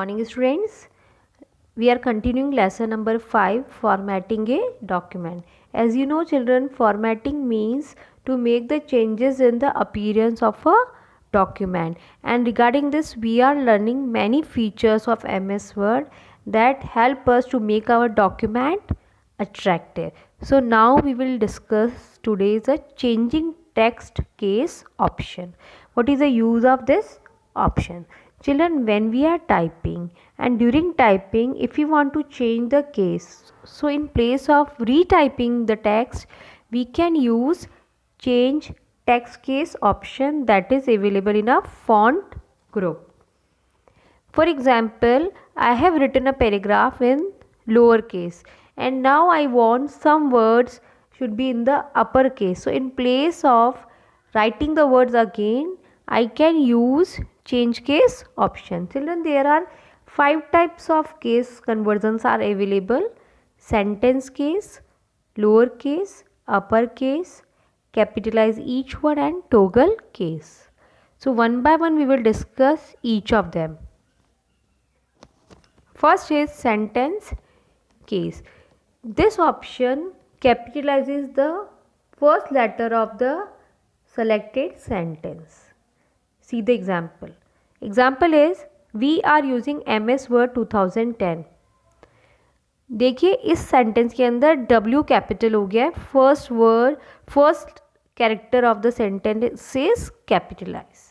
Morning students, we are continuing lesson number 5, formatting a document. As you know children, formatting means to make the changes in the appearance of a document, and regarding this we are learning many features of MS Word that help us to make our document attractive. So now we will discuss today's a changing text case option. What is the use of this option? Children, when we are typing and during typing, if you want to change the case, so in place of retyping the text, we can use change text case option that is available in a font group. For example, I have written a paragraph in lowercase and now I want some words should be in the uppercase. So in place of writing the words again, I can use change case option. Children, there are 5 types of case conversions are available: sentence case, lowercase, uppercase, capitalize each word, and toggle case. So one by one we will discuss each of them. First is sentence case. This option capitalizes the first letter of the selected sentence. See the example. Example is we are using MS Word 2010. देखिए इस sentence के अंदर W capital हो गया है. First character of the sentence is capitalise.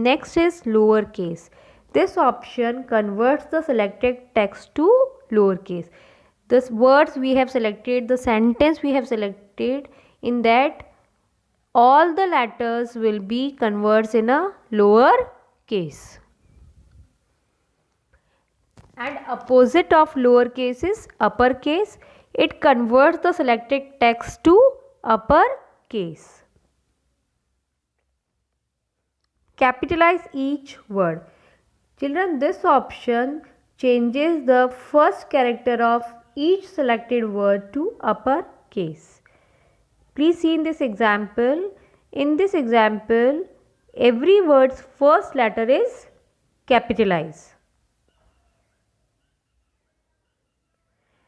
Next is lowercase. This option converts the selected text to lowercase. The words we have selected, the sentence we have selected, in that all the letters will be converts in a lower case. And opposite of lowercase is uppercase. It converts the selected text to uppercase. Capitalize each word. Children, this option changes the first character of each selected word to uppercase. Please see in this example. In this example, every word's first letter is capitalized.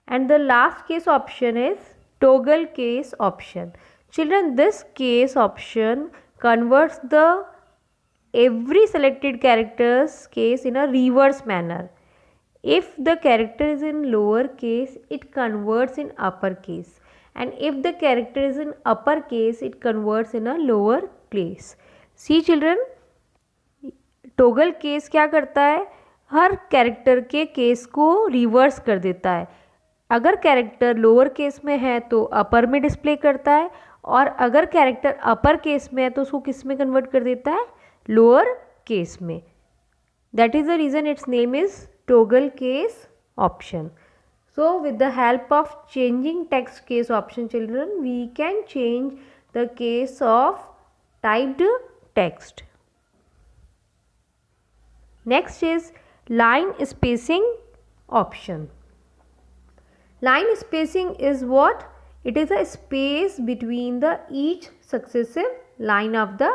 And the last case option is toggle case option. Children, this case option converts the every selected character's case in a reverse manner. If the character is in lower case, it converts in upper case, and if the character is in upper case, it converts in a lower case. See children, toggle case क्या करता है? हर character के case को reverse कर देता है. अगर character lower case में है तो अपर में डिस्प्ले करता है, और अगर कैरेक्टर अपर केस में है तो उसको किस में कन्वर्ट कर देता है? लोअर केस में. That is the reason it's name is toggle case option. So with the help of changing text case option children, we can change the case of typed text. Next is line spacing option. Line spacing is what? It is a space between the each successive line of the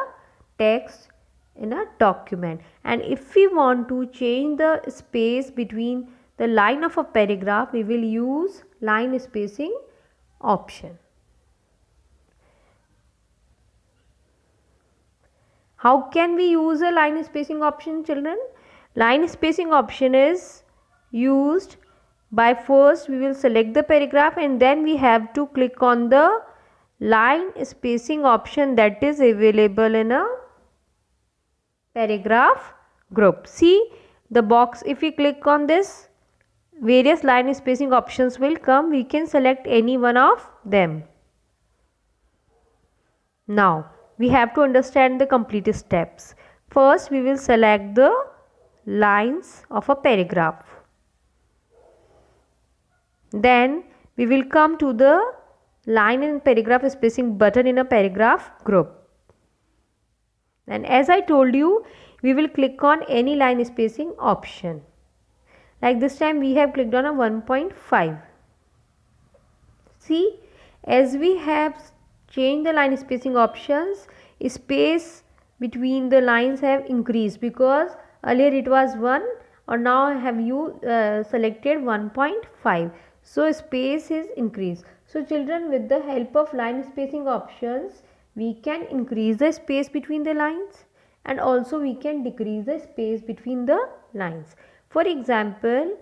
text in a document, and if we want to change the space between the line of a paragraph, we will use line spacing option. How can we use a line spacing option children? Line spacing option is used by first we will select the paragraph and then we have to click on the line spacing option that is available in a paragraph group. See the box, if we click on this, various line spacing options will come. We can select any one of them. Now we have to understand the complete steps. First we will select the lines of a paragraph. Then we will come to the line and paragraph spacing button in a paragraph group. And as I told you, we will click on any line spacing option. Like this time we have clicked on a 1.5. See, as we have changed the line spacing options, space between the lines have increased because earlier it was 1 or now have you selected 1.5. So space is increased. So children, with the help of line spacing options, we can increase the space between the lines and also we can decrease the space between the lines. For example,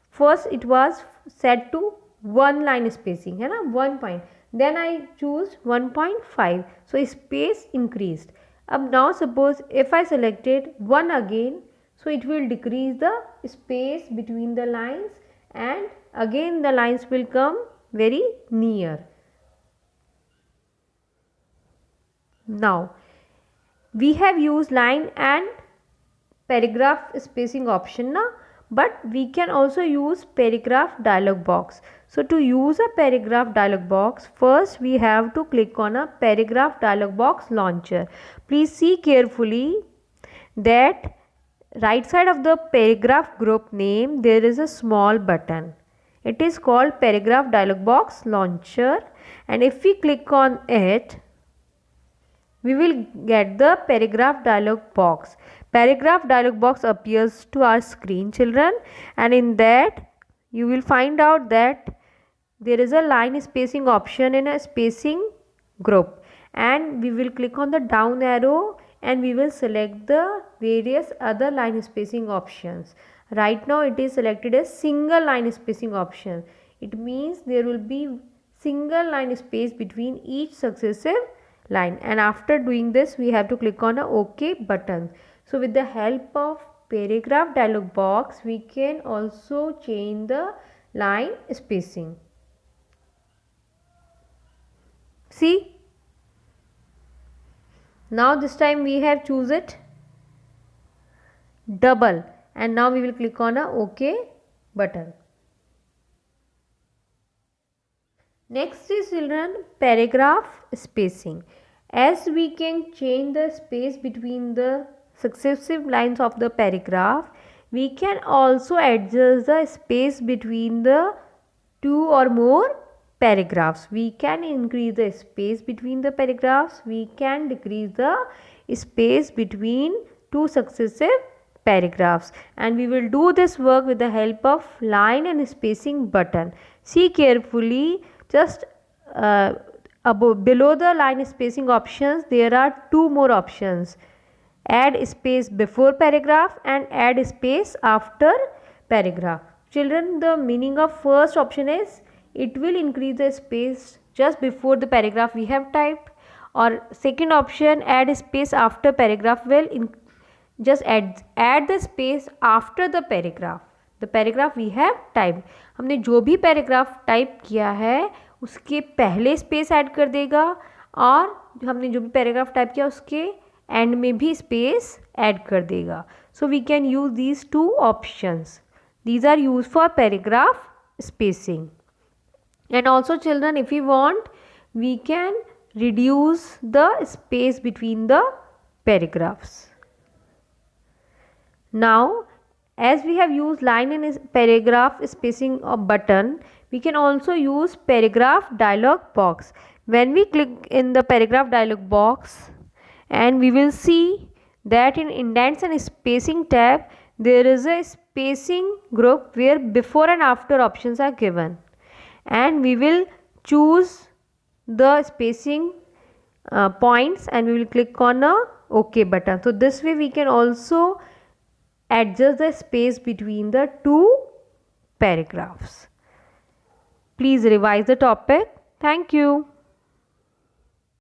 first it was set to 1 line spacing, है ना, 1 point. Then I choose 1.5. So space increased. Now suppose if I selected 1 again, so it will decrease the space between the lines and again the lines will come very near. Now we have used line and paragraph spacing option now, but we can also use paragraph dialog box. So to use a paragraph dialog box, first we have to click on a paragraph dialog box launcher. Please see carefully that right side of the paragraph group name there is a small button. It is called paragraph dialog box launcher, and if we click on it, we will get the paragraph dialog box. Paragraph dialog box appears to our screen, children, and in that you will find out that there is a line spacing option in a spacing group, and we will click on the down arrow and we will select the various other line spacing options. Right now it is selected as single line spacing option. It means there will be single line space between each successive line, and after doing this we have to click on a OK button. So with the help of paragraph dialog box we can also change the line spacing. See, now this time we have choose it double, and now we will click on a OK button. Next is, children, paragraph spacing. As we can change the space between the successive lines of the paragraph, we can also adjust the space between the two or more paragraphs. We can increase the space between the paragraphs, we can decrease the space between two successive paragraphs, and we will do this work with the help of line and spacing button. See carefully, just below the line spacing options there are two more options: add space before paragraph and add space after paragraph. Children, the meaning of first option is it will increase the space just before the paragraph we have typed, or second option, add space after paragraph, will just add the space after the paragraph we have typed. हमने जो भी paragraph type किया है उसके पहले space add कर देगा, और हमने जो भी पैराग्राफ टाइप किया उसके एंड में भी स्पेस ऐड कर देगा. So we can use these two options. These are used for paragraph spacing. And also, children, if we want, we can reduce the space between the paragraphs. Now, as we have used line and paragraph spacing button, we can also use paragraph dialog box. When we click in the paragraph dialog box, and we will see that in indents and spacing tab there is a spacing group where before and after options are given, and we will choose the spacing points and we will click on a OK button. So this way we can also adjust the space between the two paragraphs. Please revise the topic. Thank you.